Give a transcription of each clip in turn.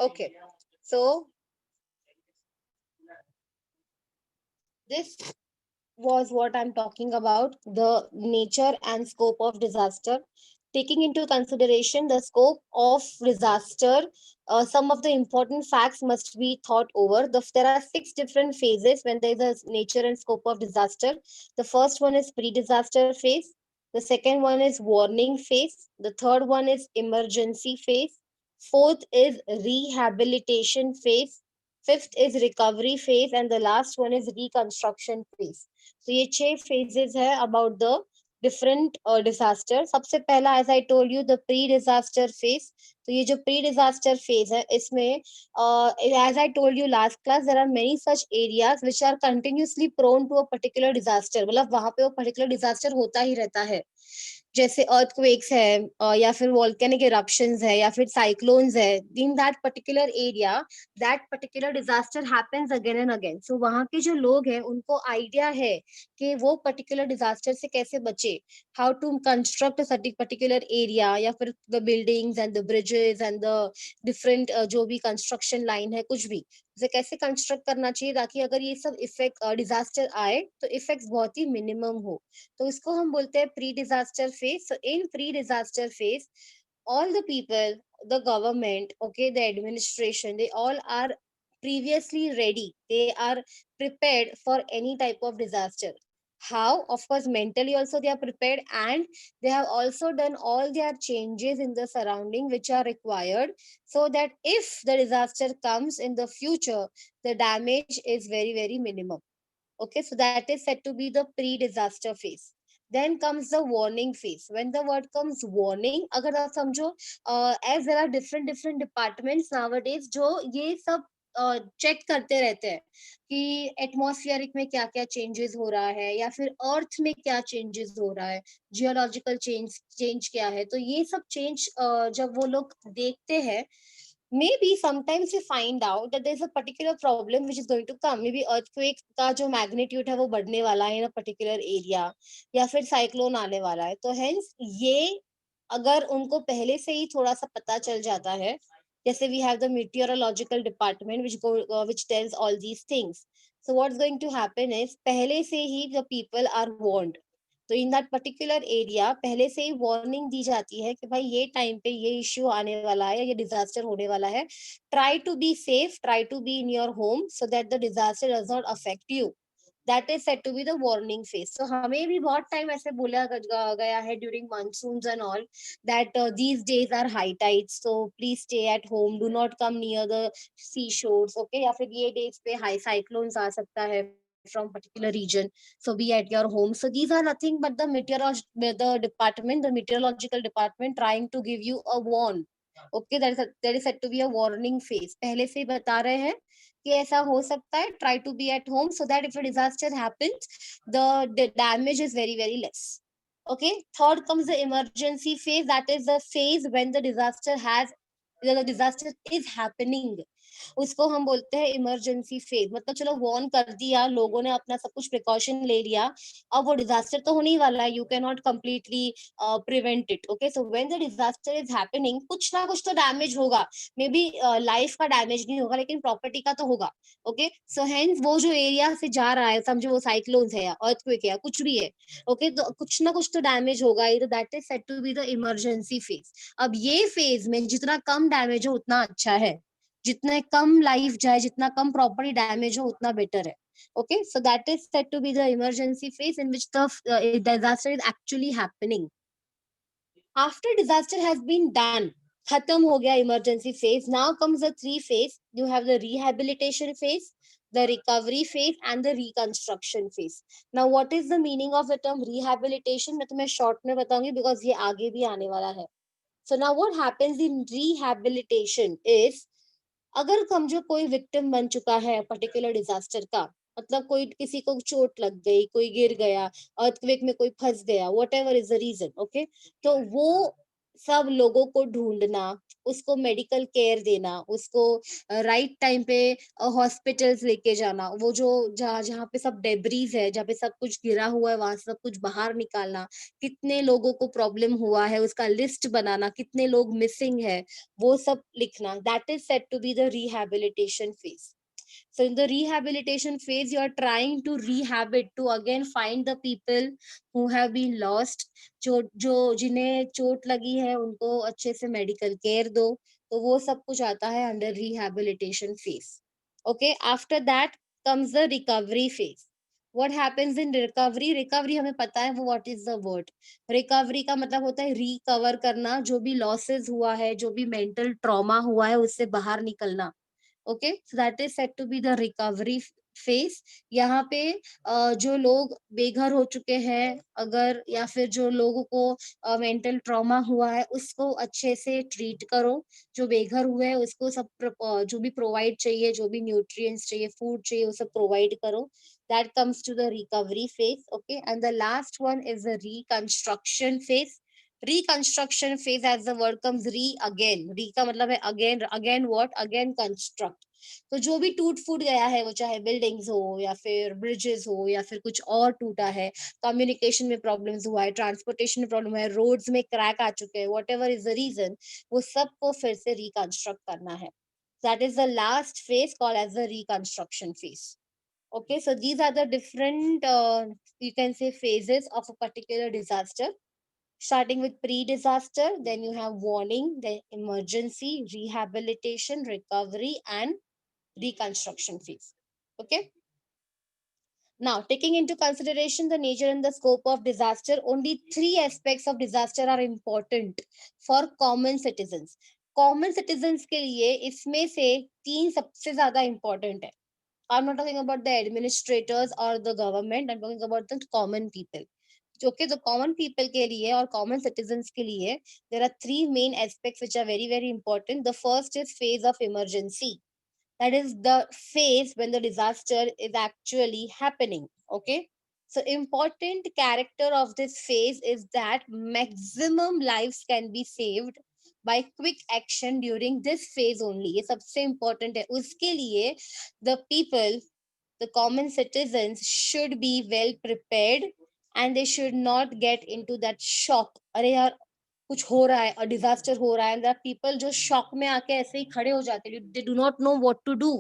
Okay, so this was what I'm talking about, the nature and scope of disaster. Taking into consideration the scope of disaster, some of the important facts must be thought over. There are six different phases when there is a nature and scope of disaster. The first one is pre-disaster phase. The second one is warning phase. The third one is emergency phase. Fourth is rehabilitation phase. Fifth is recovery phase, and the last one is reconstruction phase. तो ये 6 phases है about the different disaster. सबसे पहला, as I told you, the pre disaster phase. तो ये जो pre disaster phase है इसमें as I told you last class, there are many such areas which are continuously prone to a particular disaster. मतलब वहां पे वो particular disaster होता ही रहता है, जैसे अर्थक्वेक्स है, या फिर वोल्केनिक इरप्शंस है, या फिर साइक्लोन्स है. In that particular area that particular disaster happens again and again. So वहां के जो लोग हैं उनको आइडिया है कि वो पर्टिकुलर डिजास्टर से कैसे बचे, how to construct particular area, या फिर the buildings and the bridges and the different जो भी कंस्ट्रक्शन लाइन है कुछ भी उसे कैसे कंस्ट्रक्ट करना चाहिए ताकि अगर ये सब इफेक्ट डिजास्टर आए तो इफेक्ट्स बहुत ही मिनिमम हो. तो इसको हम बोलते हैं pre disaster phase. So in pre-disaster phase, all the people, the government, okay, the administration, they all are previously ready. They are prepared for any type of disaster. How? Of course, mentally also they are prepared, and they have also done all their changes in the surrounding which are required, so that if the disaster comes in the future, the damage is very, very minimum. Okay, so that is said to be the pre-disaster phase. Then comes the warning phase. When the word comes warning, अगर आप समझो, as there are different departments nowadays जो ये सब check करते रहते हैं कि एटमॉस्फेरिक में क्या क्या चेंजेस हो रहा है, या फिर अर्थ में क्या चेंजेस हो रहा है, जियोलॉजिकल चेंज क्या है. तो ये सब चेंज जब वो लोग देखते हैं, maybe sometimes we find out that there's a particular problem which is going to come. Maybe earthquake का जो magnitude है वो बढ़ने वाला है in a particular area, या फिर cyclone आने वाला है. तो hence ये अगर उनको पहले से ही थोड़ा सा पता चल जाता है, जैसे we have the meteorological department which tells all these things. So what's going to happen is पहले से ही the people are warned. तो इन दैट पर्टिकुलर एरिया पहले से ही वार्निंग दी जाती है कि भाई ये टाइम पे ये इश्यू आने वाला है, ये डिजास्टर होने वाला है. Try to be safe, try to be in your home so that the disaster does not affect you. That is said to be the warning phase. So हमें भी बहुत टाइम ऐसे बोला गया है during monsoons and all that these days are high tides, so please stay at home, do not come near the sea shores. Okay, या फिर ये डेज पे हाई साइक्लोन्स आ सकता है from particular region, so be at your home. So these are nothing but the meteorological department trying to give you a warn. Okay, that is said to be a warning phase. पहले से ही बता रहे हैं कि ऐसा हो सकता है. Try to be at home so that if a disaster happens, the damage is very, very less. Okay, third comes the emergency phase. That is the phase when the disaster is happening. उसको हम बोलते हैं emergency phase. मतलब चलो warn कर दिया, लोगों ने अपना सब कुछ प्रिकॉशन ले लिया, अब वो डिजास्टर तो होने ही वाला है, you can not completely prevent it. Okay, so when the disaster is happening कुछ ना कुछ तो डैमेज होगा. मे बी लाइफ का डैमेज नहीं होगा लेकिन प्रॉपर्टी का तो होगा. ओके, सो हेंस वो जो एरिया से जा रहा है, समझो वो साइक्लोन्स है या अर्थक्वेक है या कुछ भी है, ओके, तो कुछ ना कुछ तो डैमेज होगा ही. तो that is said to be the emergency phase. अब ये फेज में जितना कम डैमेज हो उतना अच्छा है, जितने कम लाइफ जाए, जितना कम प्रॉपर्टी डैमेज हो उतना बेटर है. Okay, so that is said to be the emergency phase in which the disaster is actually happening. After disaster has been done, khatam ho gaya emergency phase, now comes the three phase. You have the rehabilitation phase, the recovery phase, and the reconstruction phase. Now what is the meaning of the term rehabilitation? मैं तुम्हें short में बताऊंगी because ये आगे भी आने वाला है. So now what happens in rehabilitation is, अगर समझो कोई विक्टिम बन चुका है पर्टिकुलर डिजास्टर का, मतलब कोई किसी को चोट लग गई, कोई गिर गया, अर्थक्वेक में कोई फंस गया, whatever is the reason. Okay, तो वो सब लोगों को ढूंढना, उसको मेडिकल केयर देना, उसको राइट टाइम पे हॉस्पिटल्स लेके जाना, वो जो जहाँ जहाँ पे सब डेब्रीज है, जहाँ पे सब कुछ गिरा हुआ है, वहां से सब कुछ बाहर निकालना, कितने लोगों को प्रॉब्लम हुआ है उसका लिस्ट बनाना, कितने लोग मिसिंग है, वो सब लिखना, that is set to be the rehabilitation phase. So in the rehabilitation phase, you are trying to rehab to again find the people who have been lost. जो जिन्हें चोट लगी है उनको अच्छे से मेडिकल केयर दो. तो वो सब कुछ आता है under rehabilitation phase. Okay, after that comes the recovery phase. What happens in recovery? Recovery हमें पता है वो what is the word. Recovery का मतलब होता है रिकवर करना, जो भी losses हुआ है, जो भी mental trauma हुआ है, उससे बाहर निकलना. Okay, so that is set to be the recovery phase. यहाँ पे जो लोग बेघर हो चुके हैं, अगर या फिर जो लोगों को मेंटल ट्रॉमा हुआ है, उसको अच्छे से ट्रीट करो. जो बेघर हुए हैं उसको सब जो भी प्रोवाइड चाहिए, जो भी न्यूट्रिएंट्स चाहिए, फूड चाहिए, वो सब प्रोवाइड करो. That comes to the recovery phase. Okay, and the last one is the reconstruction phase. Reconstruction phase, as the word comes re again. Re का मतलब है again. Again what? Again construct. तो जो भी टूट फूट गया है, वो चाहे बिल्डिंग्स हो या फिर ब्रिजेस हो या फिर कुछ और टूटा है, कम्युनिकेशन में प्रॉब्लम्स हुआ है, ट्रांसपोर्टेशन में प्रॉब्लम है, रोड्स में क्रैक आ चुके हैं, whatever is the reason, वो सबको फिर से रिकंस्ट्रक्ट करना है. That is the last phase called as the reconstruction phase. Okay, so these are the different, you can say, phases of a particular disaster. Starting with pre-disaster, then you have warning, then emergency, rehabilitation, recovery, and reconstruction phase. Okay. Now, taking into consideration the nature and the scope of disaster, only three aspects of disaster are important for common citizens. Common citizens के लिए इसमें से तीन सबसे ज्यादा important है. I'm not talking about the administrators or the government. I'm talking about the common people. Okay, the common people के लिए और common citizens के लिए, there are three main aspects which are very very important. The first is phase of emergency. That is the phase when the disaster is actually happening. Okay, so important character of this phase is that maximum lives can be saved by quick action during this phase only. ये सबसे important है. उसके लिए the people, the common citizens should be well prepared and they should not get into that shock. अरे यार कुछ हो रहा है और डिजास्टर हो रहा है, एंड पीपल जो शॉक में आके ऐसे ही खड़े हो जाते हैं, they do not know what to do.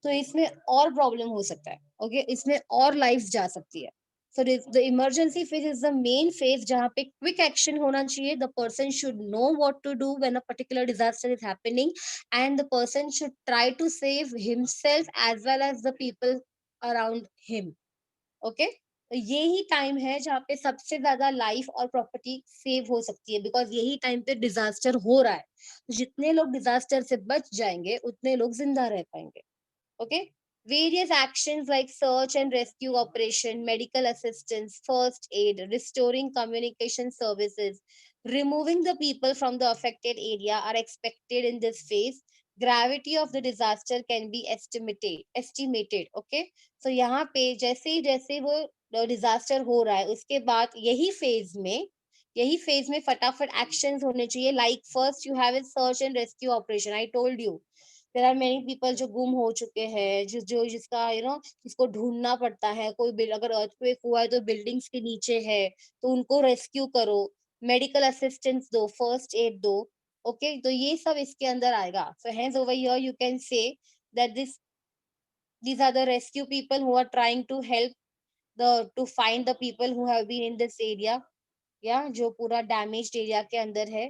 तो इसमें और प्रॉब्लम हो सकता है. ओके, इसमें और लाइफ जा सकती है. So the emergency phase is the main phase जहाँ पे क्विक एक्शन होना चाहिए. The person should know what to do when a particular disaster is happening, and the person should try to save himself as well as the people around him. Okay, तो ये ही time है जहाँ पे सबसे ज्यादा life और property save हो सकती है, बिकॉज यही टाइम पे डिजास्टर हो रहा है. तो जितने लोग डिजास्टर से बच जाएंगे उतने लोग जिंदा रह पाएंगे. Okay, various actions like search and rescue operation, medical assistance, first aid, restoring communication services, removing the people from the affected area are expected in this phase. Gravity of the disaster can be estimated. Okay, so यहाँ पे जैसे वो disaster हो रहा है, उसके बाद यही फेज में फटाफट एक्शंस होने चाहिए. Like first you have a search and rescue operation. I told you there are many people जो गुम हो चुके हैं, जिसका जिसको ढूंढना पड़ता है. अगर अर्थक्वेक हुआ है तो बिल्डिंग्स के नीचे है, तो उनको रेस्क्यू करो, मेडिकल असिस्टेंस दो, फर्स्ट एड दो. ओके, तो ये सब इसके अंदर आएगा. So hence over here you can say that these are the rescue people who are trying to help the to find the people who have been in this area, या जो पूरा डैमेज्ड एरिया के अंदर है.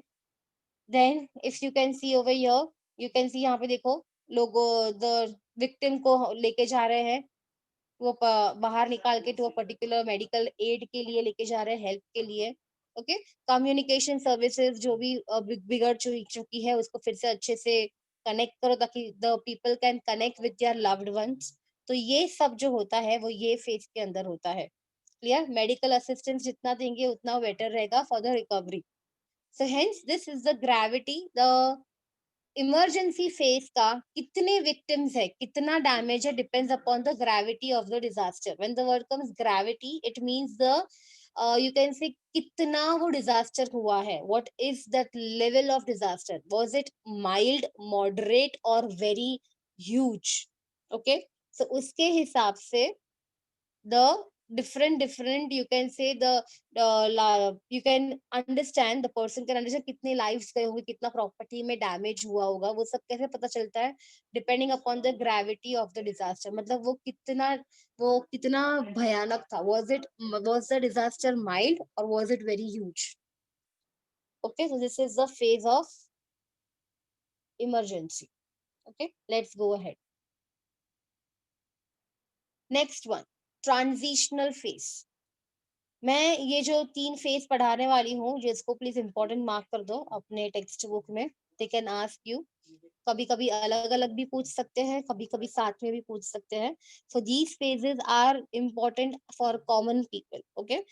Then if you can see over here, you can see, यहाँ पे देखो, लोग द विक्टिम को लेके जा रहे हैं, वो बाहर निकाल के टू पर्टिकुलर मेडिकल एड के लिए लेके जा रहे हैं, हेल्प के लिए. ओके, कम्युनिकेशन सर्विसेज जो भी बिगड़ चुकी है उसको फिर से अच्छे से कनेक्ट करो ताकि the people can connect with their loved ones. तो ये सब जो होता है वो ये फेज के अंदर होता है. क्लियर? मेडिकल असिस्टेंस जितना देंगे उतना बेटर रहेगा for the recovery. So hence this is the gravity. The emergency phase का कितने विक्टिम्स है, कितना डैमेज है, depends upon the gravity of the disaster. When the word comes gravity, it means the you can से कितना वो disaster हुआ है, what is that level of disaster, was it mild, moderate और वेरी ह्यूज. ओके, सो उसके हिसाब से the different you can say you can understand, the person can understand कितने lives गए होंगे, कितना property में damage हुआ होगा, वो सब कैसे पता चलता है, depending upon the gravity of the disaster. मतलब वो कितना भयानक था, was the disaster mild or was it very huge. Okay, so this is the phase of emergency. Okay, let's go ahead. Next one, transitional phase. मैं ये जो 3 phase पढ़ाने वाली हूँ, जिसको प्लीज इंपॉर्टेंट मार्क कर दो अपने टेक्स्ट बुक में. दे कैन आस्क यू, कभी-कभी अलग-अलग भी पूछ सकते हैं, कभी-कभी साथ में भी पूछ सकते हैं. So these phases are important for common people. Okay,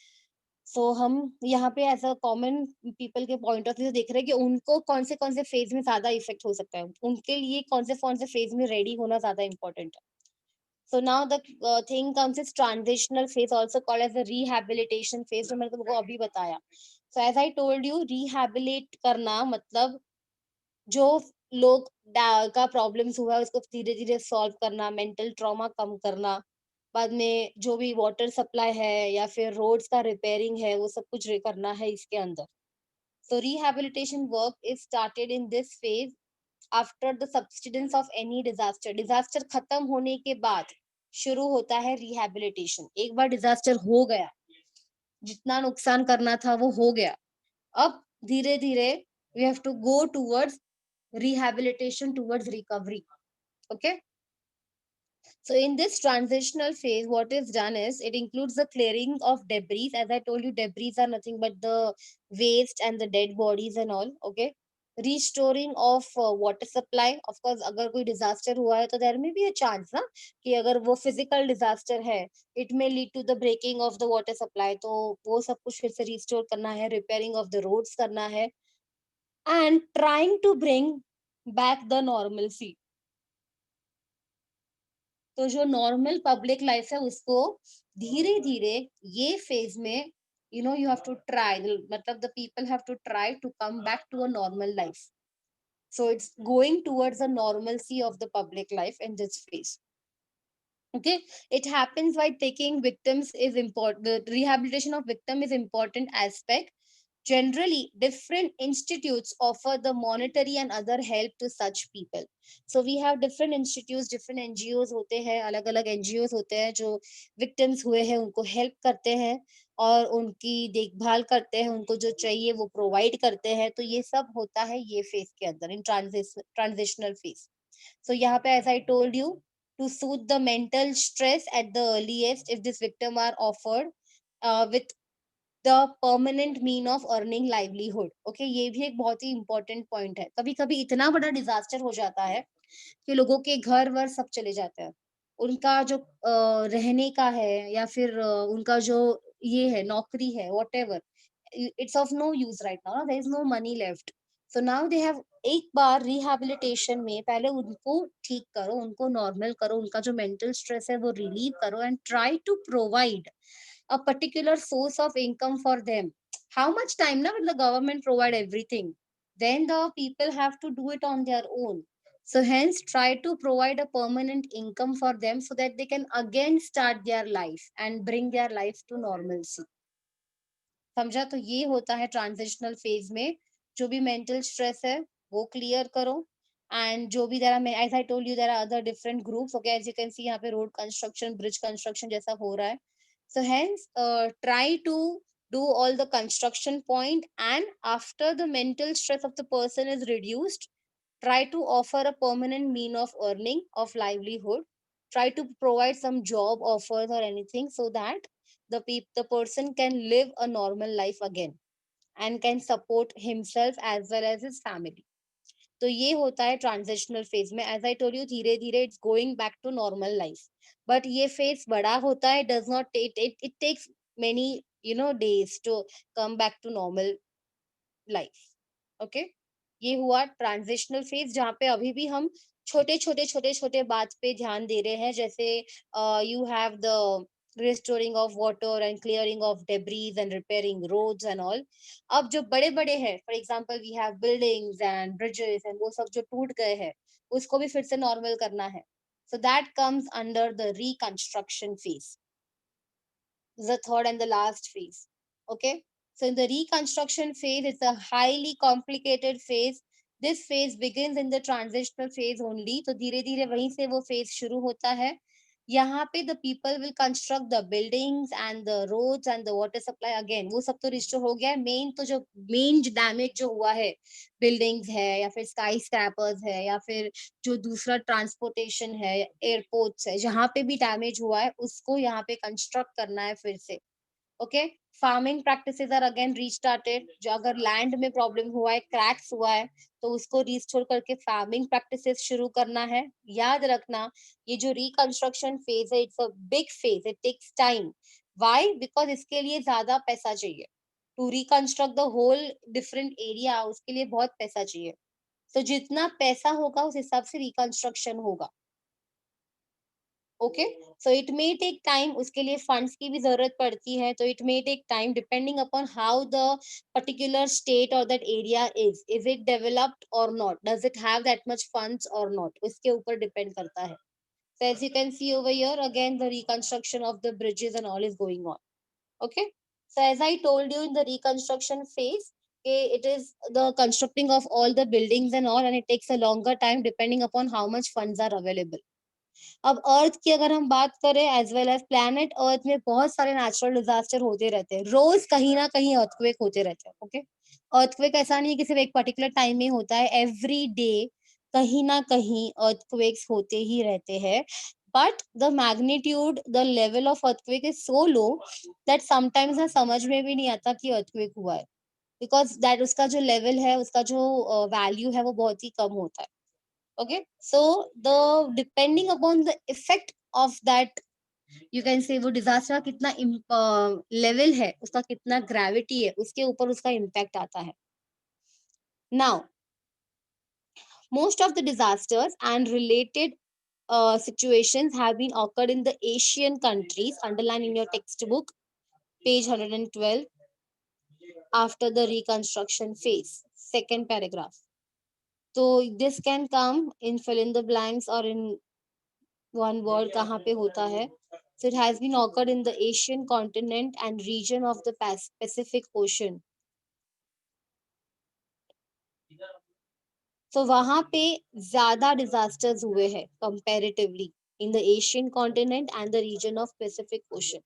so हम यहाँ पे एज अ कॉमन पीपल के पॉइंट ऑफ व्यू देख रहे हैं कि उनको कौन से फेज में ज्यादा इफेक्ट हो सकता है, उनके लिए कौन से फेज में रेडी होना ज्यादा इम्पोर्टेंट है. So now the thing comes is transitional phase, also called as the rehabilitation phase, जो मैंने तुमको अभी बताया. So as I told you, rehabilitate करना मतलब जो लोग का प्रॉब्लम्स हुआ है उसको धीरे धीरे सॉल्व करना, मेंटल ट्रॉमा कम करना, बाद में जो भी वाटर सप्लाई है या फिर रोड्स का रिपेयरिंग है, वो सब कुछ करना है इसके अंदर. So rehabilitation work is started in this phase after the subsidence of any disaster. Disaster खत्म होने के बाद शुरू होता है रिहैबिलिटेशन. एक बार डिजास्टर हो गया, जितना नुकसान करना था वो हो गया, अब धीरे धीरे we have to go towards rehabilitation, towards recovery. Okay, so in this transitional phase, what is done is it includes the clearing of debris. As I told you, debris are nothing but the waste and the dead bodies and all. Okay, restoring of water supply. Of course, अगर कोई disaster हुआ है तो there may be a chance ना कि अगर वो physical disaster है, it may lead to the breaking of the water supply. तो वो सब कुछ फिर से restore करना है, repairing of the roads करना है, and trying to bring back the normalcy. तो जो नॉर्मल पब्लिक लाइफ है उसको धीरे धीरे ये फेज में यू हैव टू ट्राई, मतलब the people have to try to come back to a normal life. So it's going towards a normalcy of the public life in this phase. Okay, it happens by taking victims is important. The rehabilitation of victim is important aspect. Generally, different institutes offer the monetary and other help to such people. So we have different institutes, different NGOs होते हैं, अलग अलग NGOs होते हैं जो victims हुए हैं उनको help करते हैं और उनकी देखभाल करते हैं, उनको जो चाहिए वो provide करते हैं. तो ये सब होता है ये phase के अंदर, in transitional phase. So यहाँ पे as I told you, to soothe the mental stress at the earliest, if this victim are offered with the permanent mean of earning livelihood. Okay, ये भी एक बहुत ही important point है. कभी कभी इतना बड़ा disaster हो जाता है कि लोगों के घर वर सब चले जाते हैं, उनका जो रहने का है या फिर उनका जो ये है नौकरी है, whatever, it's of no use right now. There is no money left. So now they have, एक बार रिहैबिलिटेशन में पहले उनको ठीक करो, उनको नॉर्मल करो, उनका जो मेंटल स्ट्रेस है वो रिलीव करो and try to provide a particular source of income for them. How much time now will the government provide everything? Then the people have to do it on their own. So hence try to provide a permanent income for them so that they can again start their life and bring their life to normalcy. समझा? तो ये होता है transitional phase में, जो भी mental stress है वो क्लियर करो. एंड जो भी there as I told you there are other different groups. Okay, as you can see यहाँ पे रोड कंस्ट्रक्शन, ब्रिज कंस्ट्रक्शन जैसा हो रहा है. So hence try to do all the construction point, and after the mental stress of the person is reduced, try to offer a permanent mean of earning of livelihood. Try to provide some job offers or anything so that the person can live a normal life again and can support himself as well as his family. तो ये होता है transitional phase में. As I told you, धीरे धीरे it's going back to normal life, but ये phase बड़ा होता है. Does not it takes many days to come back to normal life. Okay, ये हुआ ट्रांजिशनल फेज, जहाँ पे अभी भी हम छोटे छोटे बात पे ध्यान दे रहे हैं. जैसे you have the restoring of water and clearing of debris and repairing roads and all. अब जो बड़े बड़े हैं, for example we have buildings and bridges and वो सब जो टूट गए हैं उसको भी फिर से normal करना है. So that comes under the reconstruction phase, the third and the last phase. Okay. So in the reconstruction phase, it's a highly complicated phase. This phase begins in the transitional phase only. तो धीरे धीरे वहीं से वो phase शुरू होता है. यहाँ पे the people will construct the buildings and the roads and the water supply again. वो सब तो restore हो गया है. Main तो जो main damage जो हुआ है, buildings है या फिर skyscrapers है या फिर जो दूसरा ट्रांसपोर्टेशन है, एयरपोर्ट्स है, जहाँ पे भी डैमेज हुआ है उसको यहाँ पे कंस्ट्रक्ट करना है फिर से. Okay. Farming practices are again restarted. जो अगर लैंड में प्रॉब्लम हुआ है, क्रैक्स हुआ है, तो उसको रिस्टोर करके फार्मिंग प्रैक्टिसेस शुरू करना है. याद रखना, ये जो रिकंस्ट्रक्शन फेज है, it's a big phase, it takes time. Why? Because इसके लिए ज्यादा पैसा चाहिए. To reconstruct the whole different area, उसके लिए बहुत पैसा चाहिए. तो जितना पैसा होगा उस हिसाब से रिकंस्ट्रक्शन होगा. Okay. So it may take time, उसके लिए फंड्स की भी जरूरत पड़ती है. तो it may take time depending upon how the particular state और that area is it developed और not, does it have that much funds और नॉट, उसके ऊपर डिपेंड करता है. So as you can see over here, again the reconstruction of the bridges and all is going on. Okay. So as I told you, in the reconstruction phase, okay, it is the constructing of all the buildings and all, and it takes a longer time depending upon how much funds are available. अब अर्थ की अगर हम बात करें, as well as planet earth में बहुत सारे natural disaster होते रहते हैं. रोज कहीं ना कहीं अर्थक्वेक होते रहते हैं. ओके. अर्थक्वेक ऐसा नहीं है कि सिर्फ एक पर्टिकुलर टाइम में होता है. एवरी डे कहीं ना कहीं अर्थक्वेक्स होते ही रहते हैं. But the magnitude, the level of earthquake is so low that sometimes ना समझ में भी नहीं आता कि अर्थक्वेक हुआ है, बिकॉज दैट उसका जो लेवल है, उसका जो वैल्यू है, वो बहुत ही कम होता है. Okay. So the depending upon the effect of that, you can say वो disaster का कितना level है, उसका कितना gravity है, उसके ऊपर उसका impact आता है. Now most of the disasters and related situations have been occurred in the Asian countries. Underline in your textbook, page 112, after the reconstruction phase, second paragraph. So this can come in fill in the blanks or in one word कहाँ पे होता है. So it has been occurred in the Asian continent and region of the Pacific Ocean. So वहाँ पे ज्यादा disasters हुए हैं comparatively in the Asian continent and the region of Pacific Ocean.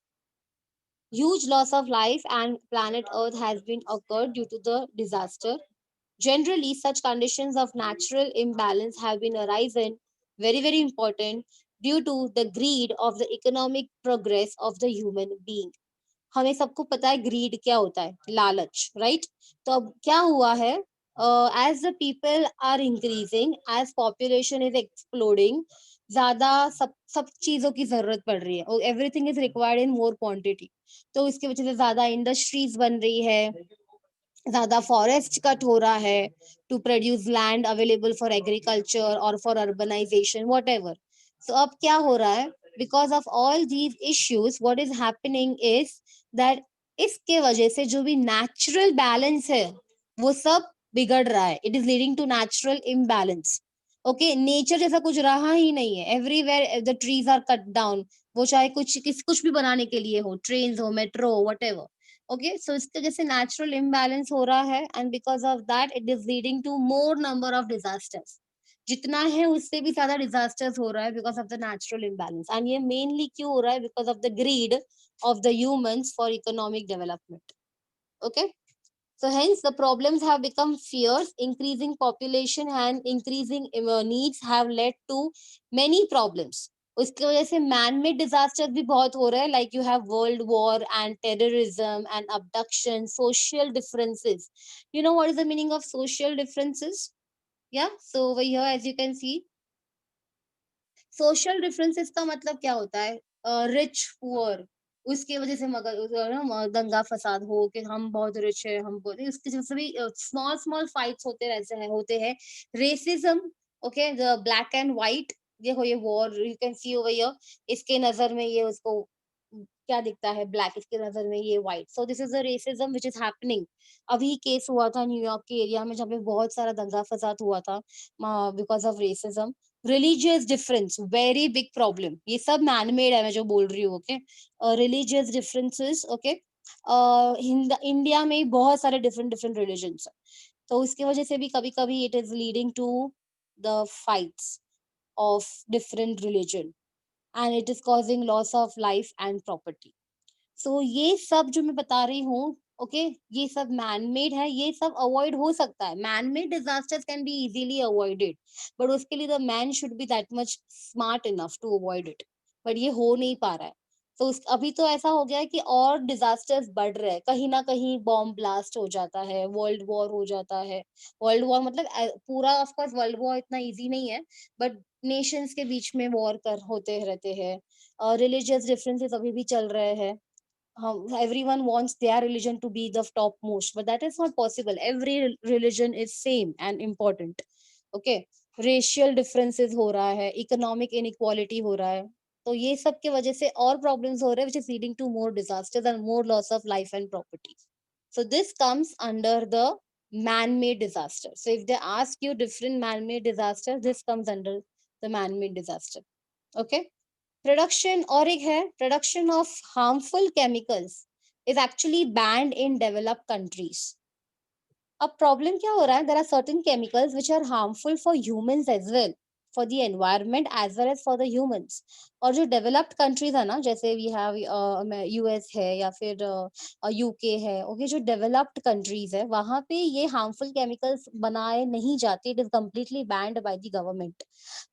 Huge loss of life and planet Earth has been occurred due to the disaster. Generally, such conditions of natural imbalance have been arisen, very, very important, due to the greed of the economic progress of the human being. हमें सबको पता है grid क्या होता है, लालच, right? तो अब क्या हुआ है, as the people are increasing, as population is exploding, ज्यादा सब सब चीजों की जरूरत पड़ रही है और everything is required in more quantity. तो इसकी वजह से ज्यादा इंडस्ट्रीज बन रही है, ज्यादा फॉरेस्ट कट हो रहा है to produce land available for agriculture और for urbanisation, whatever. So अब क्या हो रहा है, because of all these issues what is happening is that इसके वजह से जो भी नेचुरल बैलेंस है वो सब बिगड़ रहा है. It is leading to natural imbalance. Okay. Nature जैसा कुछ रहा ही नहीं है. Everywhere the trees are cut down, वो चाहे कुछ भी बनाने के लिए हो, ट्रेन हो, मेट्रो हो, वट एवर. ओके. सो इसके जैसे नेचुरल इम्बैलेंस हो रहा है and because of that it is leading to more number of disasters. जितना है उससे भी ज्यादा डिजास्टर्स हो रहा है because of the natural imbalance. And ये मेनली क्यों हो रहा है? Because of the greed of the humans for economic development. Okay. So hence the problems have become fierce. Increasing population and increasing needs have led to many problems. उसकी वजह से man made disaster भी बहुत हो रहे हैं, like you have world war and terrorism and abduction, social differences. You know what is the meaning of social differences? या सो over here as you can see, social differences का मतलब क्या होता है? रिच पुअर, उसकी वजह से मगर दंगा फसाद हो कि हम बहुत रिच है, हम बहुत, उसकी वजह से भी स्मॉल स्मॉल फाइट्स होते हैं. Racism, okay, the black and white, देखो ये war you can see over here, इसके नजर में ये उसको क्या दिखता है ब्लैक, इसके नजर में ये white. So this is the racism which is happening. अभी केस हुआ था न्यूयॉर्क के एरिया में, जहाँ पे बहुत सारा दंगा फसाद हुआ था because of racism. Religious difference, very big problem. ये सब मैनमेड है, मैं जो बोल रही हूँ. Okay, religious differences. Okay, India में बहुत सारे डिफरेंट डिफरेंट रिलीजन्स है, तो इसकी वजह से भी कभी कभी it is leading to the fights of different religion, and it is causing loss of life and property. So ये सब जो मैं बता रही हूँ, ओके, ये सब मैन मेड है, ये सब अवॉइड हो सकता है. Man made disasters can be easily avoided, but उसके लिए the man should be that much smart enough to avoid it. But ये हो नहीं पा रहा है. तो अभी तो ऐसा हो गया है कि और डिजास्टर्स बढ़ रहे हैं. कहीं ना कहीं बॉम्ब ब्लास्ट हो जाता है, वर्ल्ड वॉर हो जाता है. वर्ल्ड वॉर मतलब पूरा ऑफ कोर्स वर्ल्ड वॉर इतना इजी नहीं है, बट नेशंस के बीच में वॉर कर होते रहते हैं. रिलीजियस डिफरेंसेस अभी भी चल रहे हैं. Everyone wants their religion to be the topmost, but that is not possible. Every religion is same and important. Okay, racial differences हो रहा है, economic inequality हो रहा है. तो ये सब की वजह से और problems हो रहे हैं, which is leading to more disasters and more loss of life and property. So this comes under the man-made disaster. So if they ask you different man-made disasters, this comes under the man-made disaster. Okay. Production और एक है production of harmful chemicals is actually banned in developed countries. अब problem क्या हो रहा है, there are certain chemicals which are harmful for humans as well, for the environment as well as for the humans. और जो developed countries है ना, जैसे वी हैव यूएस है या फिर यूके है, ओके, जो डेवलप्ड कंट्रीज है वहां पे ये हार्मफुल केमिकल्स बनाए नहीं जाते. It is completely band by the government.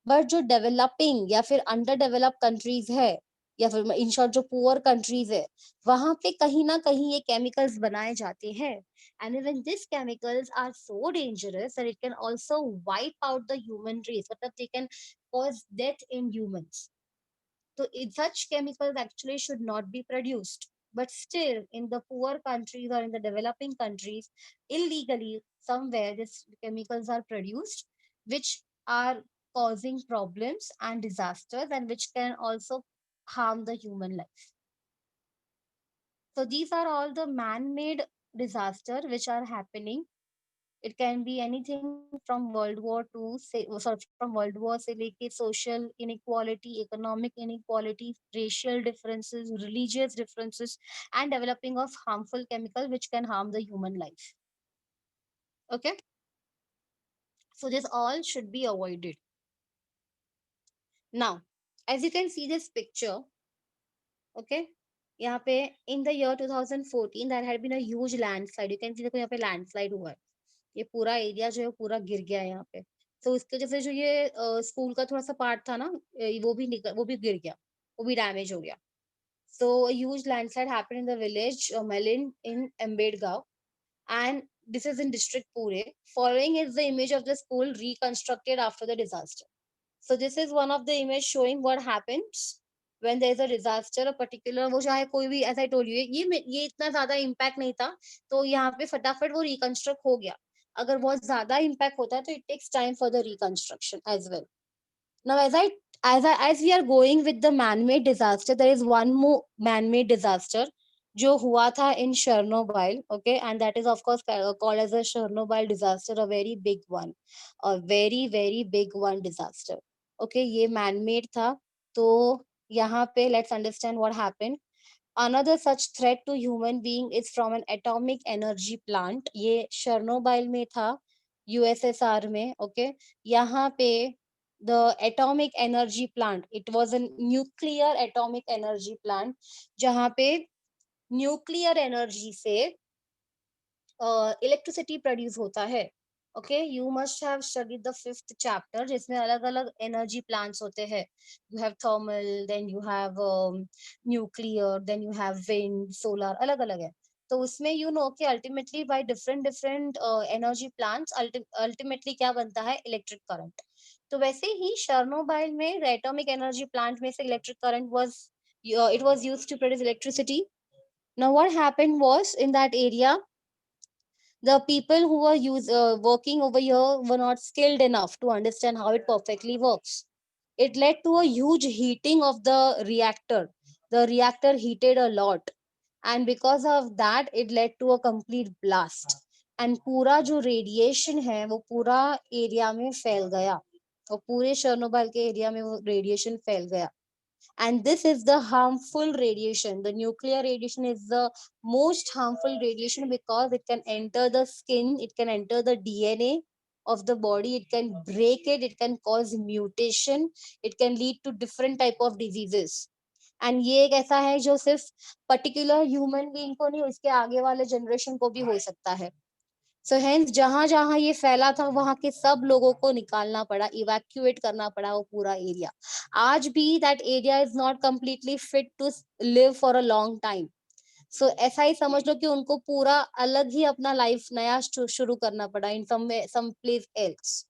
But जो डेवलपिंग या फिर अंडर डेवलप्ड कंट्रीज है, या फिर इन शॉर्ट जो पुअर कंट्रीज है, वहां पे कहीं ना कहीं ये केमिकल्स बनाए जाते हैं. And even these chemicals are so dangerous that it can also wipe out the human race, but they can cause death in humans. So such chemicals actually should not be produced. But still, in the poor countries or in the developing countries, illegally somewhere these chemicals are produced, which are causing problems and disasters, and which can also harm the human life. So these are all the man-made disaster which are happening. It can be anything from World War II, from World War से लेके social inequality, economic inequality, racial differences, religious differences, and developing of harmful chemical which can harm the human life. Okay, so this all should be avoided. Now, as you can see this picture, okay, यहाँ पे in the year 2014 there had been a huge landslide. You can see देखो यहाँ पे landslide हुआ है. ये पूरा area जो है पूरा गिर गया है यहाँ पे. तो इसके वजह से जो ये स्कूल का थोड़ा सा पार्ट था ना, वो भी गिर गया, वो भी डैमेज हो गया. So a huge landslide happened in the village Melin in Ambedgaon, and this is in district Pune. Following is the image of the school reconstructed after the disaster. So this is one of the image showing what happens when there is a disaster. A particular वो चाहे कोई भी, as I told you, ये इतना ज्यादा impact नहीं था, तो यहाँ पे फटाफट वो reconstruct हो गया. अगर बहुत ज्यादा impact होता है तो it takes time for the reconstruction as well. Now, as we are going with the man-made disaster, there is one more man-made disaster जो हुआ था in Chernobyl, okay, and that is of course called as a Chernobyl disaster, a very big one, a very very big one disaster. Okay, ये man-made था. तो यहाँ पे let's understand what happened. Another such threat to human being is from an atomic energy plant. ये Chernobyl में था, USSR में. Okay, यहाँ पे the atomic energy plant, it was a nuclear atomic energy plant, जहाँ पे न्यूक्लियर एनर्जी से electricity produce होता है. Okay, you must have studied the fifth chapter, जिसमें अलग अलग एनर्जी प्लांट्स होते हैं. You have thermal, then you have nuclear, then you have wind, solar, अलग अलग है. तो उसमें यू नो कि ultimately by different different energy plants ultimately क्या बनता है, इलेक्ट्रिक करंट. तो वैसे ही शर्नोबाइल में एटॉमिक एनर्जी प्लांट में से electric current was it was used to produce electricity. Now what happened was, in that area, the people who were working over here were not skilled enough to understand how it perfectly works. It led to a huge heating of the reactor. the reactor heated a lot, and because of that it led to a complete blast, and पूरा जो radiation है वो पूरा area में फैल गया, और पूरे शर्नोबिल के एरिया में वो रेडिएशन फैल गया. And this is the harmful radiation. The nuclear radiation is the most harmful radiation because it can enter the skin, it can enter the DNA of the body, it can break it, it can cause mutation, it can lead to different type of diseases. And ये एक ऐसा है जो सिर्फ particular human being को नहीं, उसके आगे वाले जनरेशन को भी हो सकता है. सो हेंस जहां जहां ये फैला था वहां के सब लोगों को निकालना पड़ा, इवैक्यूएट करना पड़ा वो पूरा एरिया. आज भी that area is not completely fit to live for a long time. So ऐसा ही समझ लो कि उनको पूरा अलग ही अपना लाइफ नया शुरू करना पड़ा in some place else.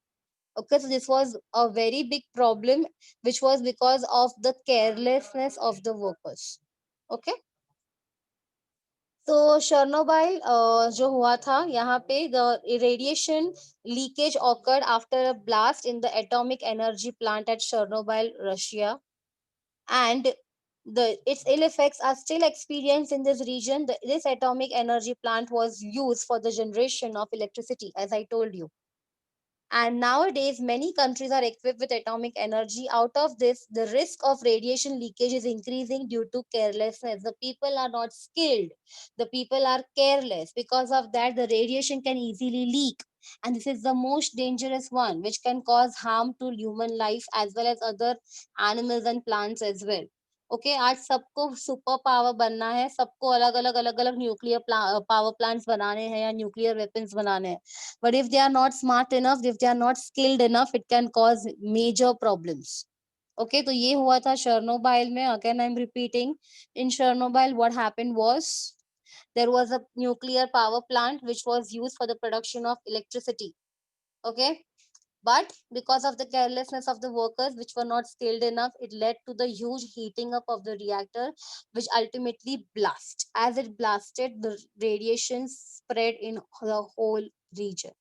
Okay, so this was a very big problem which was because of the carelessness of the workers. Okay, तो Chernobyl जो हुआ था यहाँ पे the radiation leakage occurred after a blast in the atomic energy plant at Chernobyl, Russia, and its ill effects are still experienced in this region. This atomic energy plant was used for the generation of electricity, as I told you. And nowadays, many countries are equipped with atomic energy. Out of this, the risk of radiation leakage is increasing due to carelessness. The people are not skilled, the people are careless. Because of that, the radiation can easily leak. And this is the most dangerous one, which can cause harm to human life as well as other animals and plants as well. Okay, आज सबको super power बनना है, सबको अलग अलग अलग अलग nuclear power plants बनाने हैं या न्यूक्लियर वेपन्स बनाने हैं. But if they are not smart enough, if they are not skilled enough, it can cause major problems. Okay, तो ये हुआ था Chernobyl में. Again I'm repeating, in Chernobyl what happened was there was a nuclear power plant which was used for the production of electricity. Okay, but because of the carelessness of the workers which were not skilled enough, it led to the huge heating up of the reactor, which ultimately blast. As it blasted, the radiation spread in the whole region,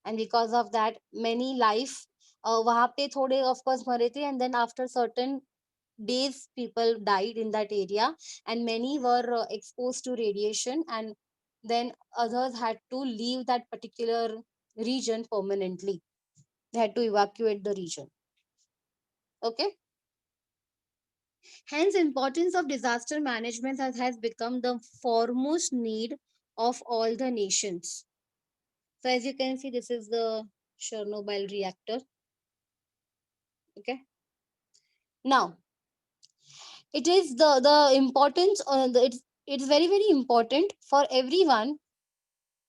and because of that many life वहाँ पे थोड़े of course मरे थे, and then after certain days people died in that area, and many were exposed to radiation, and then others had to leave that particular region permanently. They had to evacuate the region. Okay, hence importance of disaster management has become the foremost need of all the nations. So as you can see, this is the Chernobyl reactor. Okay, now it is the importance it's very very important for everyone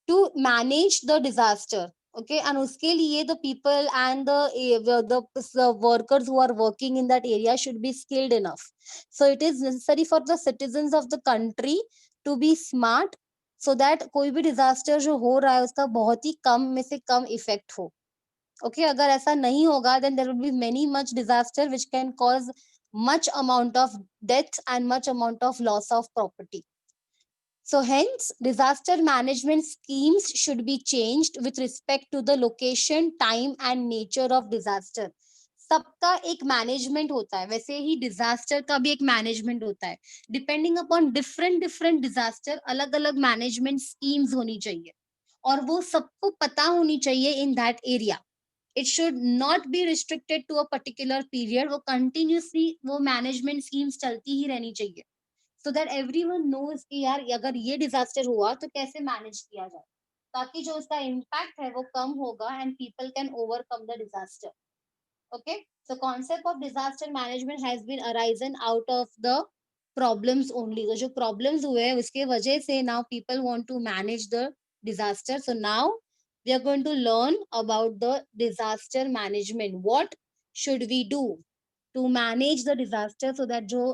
to manage the disaster. Okay, and uske liye the people and the workers who are working in that area should be skilled enough. So it is necessary for the citizens of the country to be smart, so that कोई भी disaster जो हो रहा है उसका बहुत ही कम में से कम effect हो. Okay, अगर ऐसा नहीं होगा, then there will be many much disaster which can cause much amount of death and much amount of loss of property. So hence, disaster management schemes should be changed with respect to the location, time and nature of disaster. सबका एक management होता है, वैसे ही disaster का भी एक management होता है. Depending upon different different disaster अलग अलग मैनेजमेंट स्कीम्स होनी चाहिए, और वो सबको पता होनी चाहिए in that area. It should not be restricted to a particular period. वो कंटिन्यूसली वो मैनेजमेंट स्कीम्स चलती ही रहनी चाहिए, सो दैट एवरीवन नोज कि यार अगर ये डिजास्टर हुआ तो कैसे मैनेज किया जाए, ताकि जो उसका इम्पैक्ट है वो कम होगा and people can overcome the disaster. Okay, so concept of disaster management has been arisen out of the problems only. तो जो problems हुए हैं उसके वजह से now people want to manage the disaster. So now we are going to learn about the disaster management. What should we do to manage the disaster so that जो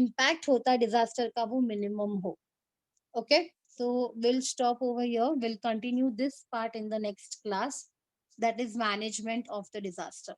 impact होता है disaster का वो minimum हो. Okay, so we'll stop over here. We'll continue this part in the next class, that is management of the disaster.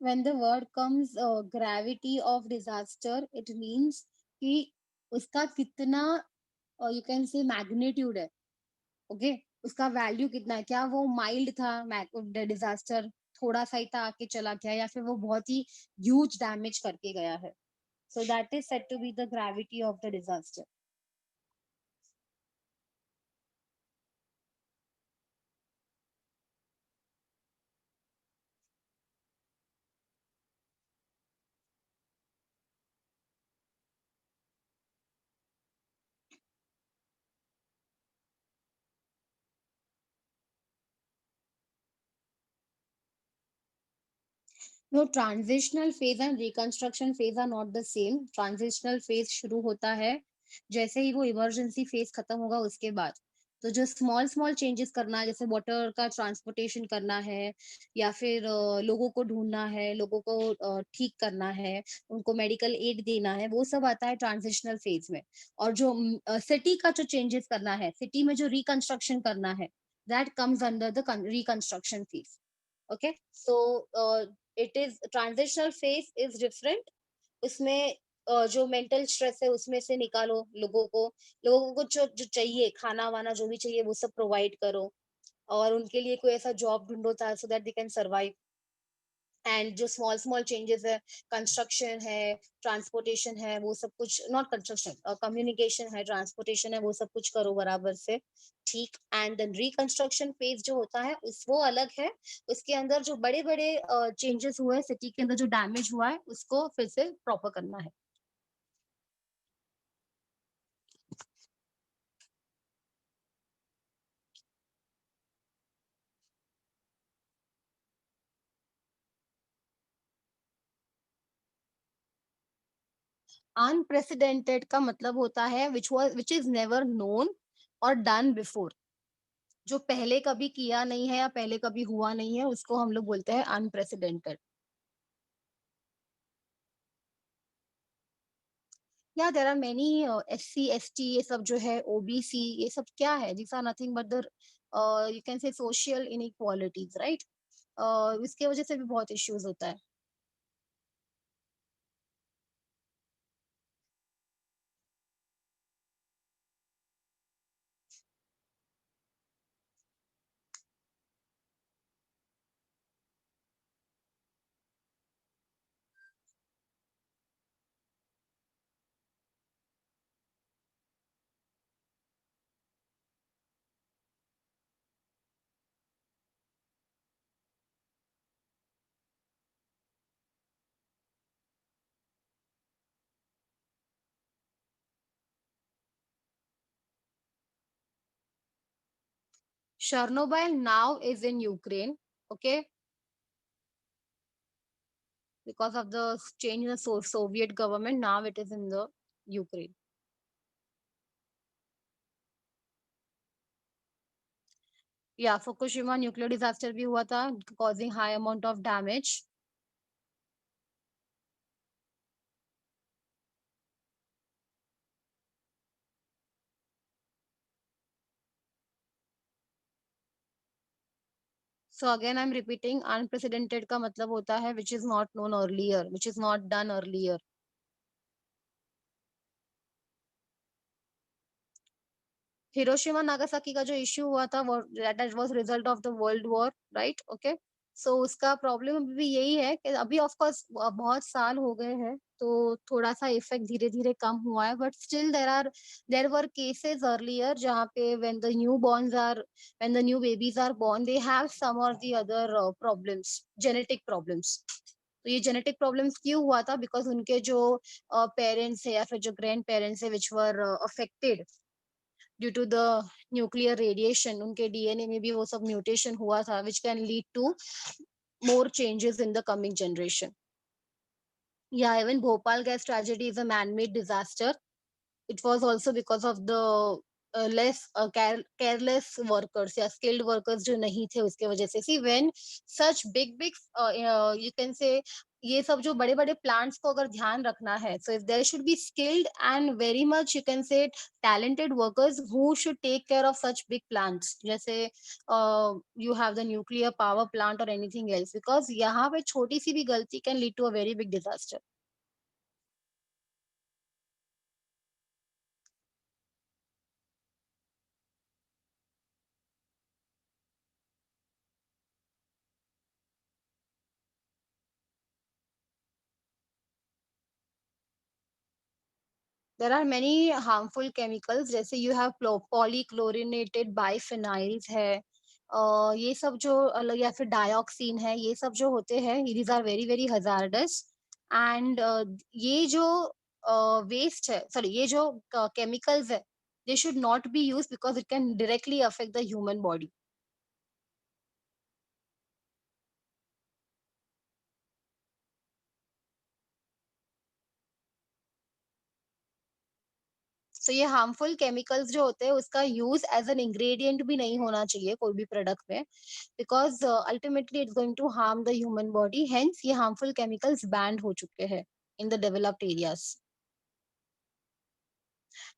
when the word comes gravity of disaster, it means कि उसका कितना you can say magnitude है. Okay, उसका value कितना है, क्या वो mild था डिजास्टर, थोड़ा सा ही था आके चला गया, या फिर वो बहुत ही ह्यूज डैमेज करके गया है. So that is said to be the gravity of the disaster. No, transitional phase and reconstruction phase are not the same. Transitional phase शुरू होता है जैसे ही वो इमरजेंसी फेज खत्म होगा उसके बाद. तो जो स्मॉल स्मॉल चेंजेस करना है, जैसे वाटर का ट्रांसपोर्टेशन करना है, या फिर लोगों को ढूंढना है, लोगों को ठीक करना है, उनको मेडिकल एड देना है, वो सब आता है ट्रांजिशनल फेज में. और जो सिटी का जो चेंजेस करना है, सिटी में जो रिकंस्ट्रक्शन करना है, that comes under the reconstruction phase. Okay, so it is transitional phase is different. उसमें जो मेंटल स्ट्रेस है उसमें से निकालो लोगों को. लोगों को जो जो चाहिए, खाना वाना जो भी चाहिए वो सब प्रोवाइड करो, और उनके लिए कोई ऐसा जॉब ढूंढो so that they can survive. And जो स्मॉल स्मॉल चेंजेस है, कंस्ट्रक्शन है, ट्रांसपोर्टेशन है, वो सब कुछ, नॉट कंस्ट्रक्शन, कम्युनिकेशन है, ट्रांसपोर्टेशन है, वो सब कुछ करो बराबर से. ठीक. एंड देन रिकंस्ट्रक्शन फेज जो होता है उस वो अलग है. उसके अंदर जो बड़े बड़े चेंजेस हुए हैं, सिटी के अंदर जो डैमेज हुआ है उसको फिर से प्रॉपर करना है. अनप्रेसिडेंटेड का मतलब होता है विच इज नेवर नोन और डन बिफोर. जो पहले कभी किया नहीं है या पहले कभी हुआ नहीं है, उसको हम लोग बोलते हैं अनप्रेसिडेंटेड. या there are many SC ST, ये सब जो है OBC, ये सब क्या है, this are nothing but the you can say social inequalities, right. इसके वजह से भी बहुत इश्यूज होता है. Chernobyl now is in Ukraine, okay, because of the change in the Soviet government. Now it is in the Ukraine. या Fukushima nuclear disaster भी हुआ था, causing high amount of damage. So again I'm repeating, unprecedented का मतलब होता है which is not known earlier, which is not done earlier. Hiroshima Nagasaki का जो इश्यू हुआ था वो that was result of the world war, right. Okay, so उसका प्रॉब्लम अभी भी यही है कि अभी ऑफ कोर्स बहुत साल हो गए हैं, तो थोड़ा सा इफेक्ट धीरे धीरे कम हुआ है, but still there were cases earlier जहाँ पे when the new babies are born they have some और the other problems, genetic problems. तो ये जेनेटिक प्रॉब्लम्स क्यों हुआ था, बिकॉज उनके जो पेरेंट्स है या फिर जो ग्रैंड पेरेंट्स है which were affected due to the nuclear radiation, उनके DNA में भी वो सब म्यूटेशन हुआ था which can lead to more changes in the coming generation. Yeah, even Bhopal gas tragedy is a man-made disaster. It was also because of the less careless workers या skilled workers जो नहीं थे उसके वजह से। See when such big big you can से ये सब जो बड़े बड़े प्लांट्स को अगर ध्यान रखना है, so if there should be skilled and very much you can say talented workers who should take care of such big plants, जैसे you have the nuclear power plant और एनीथिंग एल्स, बिकॉज यहाँ पे छोटी सी भी गलती can lead to a very big disaster. There are many harmful chemicals, जैसे you have polychlorinated biphenyls है, ये सब जो अलग, या फिर डायोक्सिन है, ये सब जो होते हैं these are very very hazardous। and ये जो वेस्ट है, सॉरी ये जो chemicals है, they should not be used because it can directly affect the human body। तो ये हार्मफुल केमिकल्स जो होते हैं उसका यूज एज एन इंग्रेडिएंट भी नहीं होना चाहिए कोई भी प्रोडक्ट में, because ultimately it's going to harm the human body, hence ये हार्मफुल केमिकल्स बैंड हो चुके हैं इन द डेवलप्ड एरियाज।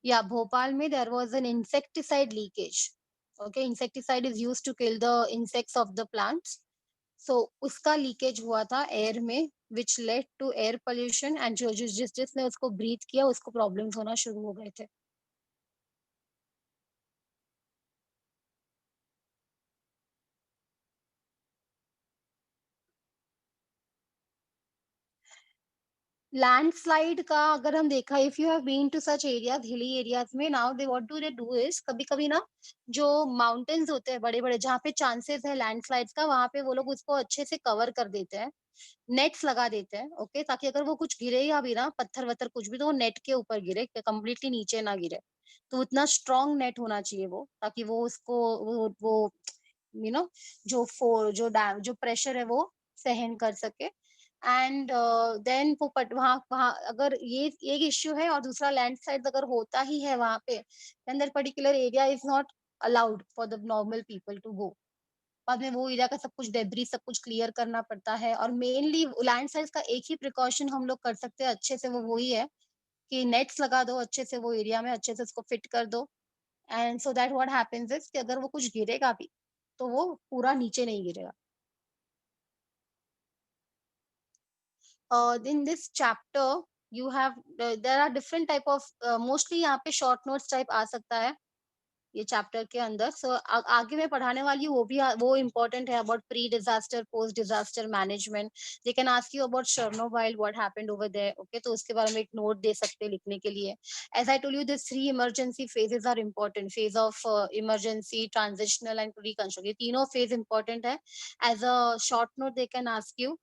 या भोपाल में there was an insecticide leakage. Okay, insecticide is used to kill the insects of the plants. So उसका leakage हुआ था air में, which led to air pollution, and जो जिसने उसको ब्रीथ किया उसको प्रॉब्लम्स होना शुरू हो गए थे। लैंडस्लाइड का अगर हम देखा, if you have been to such areas, hilly areas में, now they what do they do is, कभी कभी ना जो माउंटेन्स होते हैं बड़े बड़े जहाँ पे चांसेस है लैंडस्लाइड्स का, वहां पे वो लोग उसको अच्छे से कवर कर देते हैं, नेट्स लगा देते हैं। ओके, ताकि अगर वो कुछ गिरेगा भी ना, पत्थर वत्थर कुछ भी, तो वो नेट के ऊपर गिरे, कंप्लीटली नीचे ना गिरे। तो उतना स्ट्रॉन्ग नेट होना चाहिए वो, ताकि वो उसको वो यू नो जो जो डैम जो प्रेशर है वो सहन कर सके। एंड देन वो पट वहाँ वहाँ अगर ये एक इश्यू है, और दूसरा लैंडस्लाइड अगर होता ही है वहां पे, then that particular area is not allowed for the normal people to go. बाद में वो एरिया का सब कुछ डेब्री सब कुछ क्लियर करना पड़ता है। और मेनली लैंडस्लाइड का एक ही प्रिकॉशन हम लोग कर सकते हैं अच्छे से, वो वही है कि नेट्स लगा दो अच्छे से, वो एरिया में अच्छे से उसको फिट कर दो। And so that what happens is कि अगर वो कुछ गिरेगा भी तो वो पूरा नीचे नहीं गिरेगा। In this chapter you have there are different type of mostly यहाँ पे short notes type आ सकता है ये चैप्टर के अंदर। सो आगे मैं पढ़ाने वाली हूँ वो भी वो इम्पोर्टेंट है, about pre disaster post disaster management. They can ask you about Chernobyl what happened over there. Okay, तो उसके बारे में एक नोट दे सकते हैं लिखने के लिए। As I told you this three emergency phases are important, phase of emergency, transitional and reconstruct, ये तीनों फेज इम्पोर्टेंट है। As a short note they can ask you.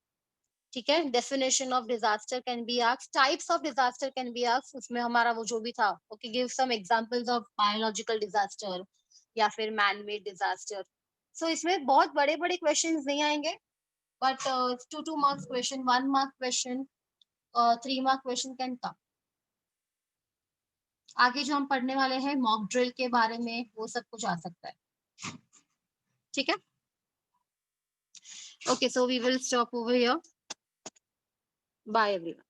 ठीक है, definition of disaster can be asked, types of disaster can be asked, उसमें हमारा वो जो भी था। Okay, give some examples of biological disaster या फिर मैन मेड डिजास्टर। सो इसमें बहुत बड़े बड़े क्वेश्चंस नहीं आएंगे, but 2 2 marks question, 1 mark question, 3 mark question can come. आगे जो हम पढ़ने वाले हैं मॉक ड्रिल के बारे में, वो सब कुछ आ सकता है। ठीक है, okay, so we will stop over here. Bye everyone.